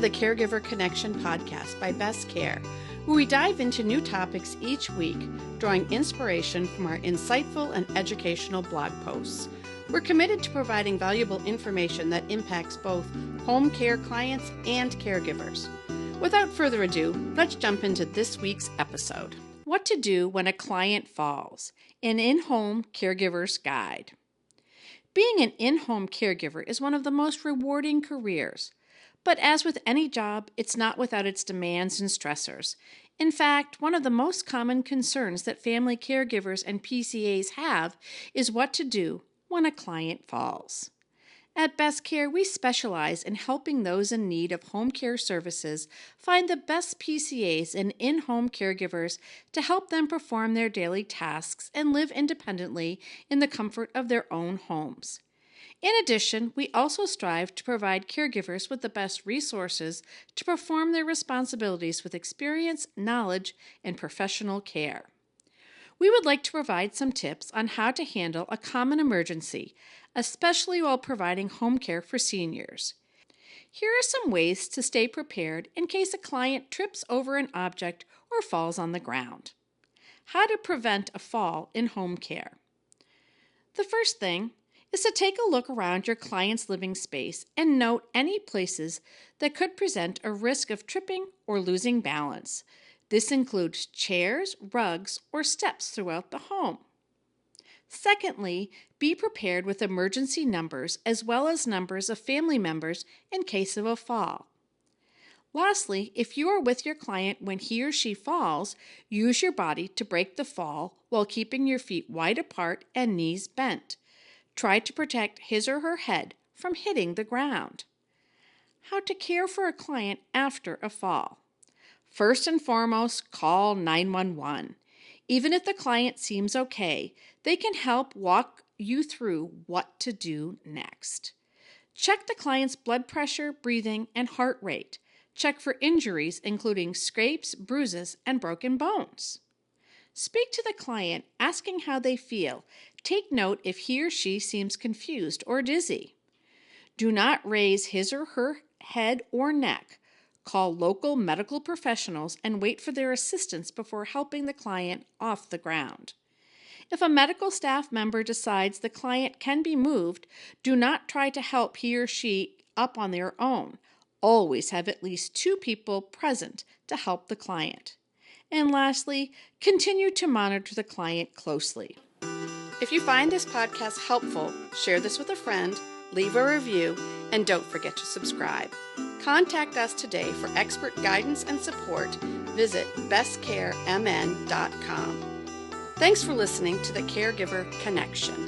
the Caregiver Connection podcast by Best Care, where we dive into new topics each week, drawing inspiration from our insightful and educational blog posts. We're committed to providing valuable information that impacts both home care clients and caregivers. Without further ado, let's jump into this week's episode. What to do when a client falls, an in-home caregiver's guide. Being an in-home caregiver is one of the most rewarding careers. But as with any job, it's not without its demands and stressors. In fact, one of the most common concerns that family caregivers and PCAs have is what to do when a client falls. At Best Care, we specialize in helping those in need of home care services find the best PCAs and in-home caregivers to help them perform their daily tasks and live independently in the comfort of their own homes. In addition, we also strive to provide caregivers with the best resources to perform their responsibilities with experience, knowledge, and professional care. We would like to provide some tips on how to handle a common emergency, especially while providing home care for seniors. Here are some ways to stay prepared in case a client trips over an object or falls on the ground. How to prevent a fall in home care. The first thing is to take a look around your client's living space and note any places that could present a risk of tripping or losing balance. This includes chairs, rugs, or steps throughout the home. Secondly, be prepared with emergency numbers as well as numbers of family members in case of a fall. Lastly, if you are with your client when he or she falls, use your body to break the fall while keeping your feet wide apart and knees bent. Try to protect his or her head from hitting the ground. How to care for a client after a fall. First and foremost, call 911. Even if the client seems okay, they can help walk you through what to do next. Check the client's blood pressure, breathing, and heart rate. Check for injuries, including scrapes, bruises, and broken bones. Speak to the client, asking how they feel. Take note if he or she seems confused or dizzy. Do not raise his or her head or neck. Call local medical professionals and wait for their assistance before helping the client off the ground. If a medical staff member decides the client can be moved, do not try to help he or she up on their own. Always have at least 2 people present to help the client. And lastly, continue to monitor the client closely. If you find this podcast helpful, share this with a friend, leave a review, and don't forget to subscribe. Contact us today for expert guidance and support. Visit bestcaremn.com. Thanks for listening to the Caregiver Connection.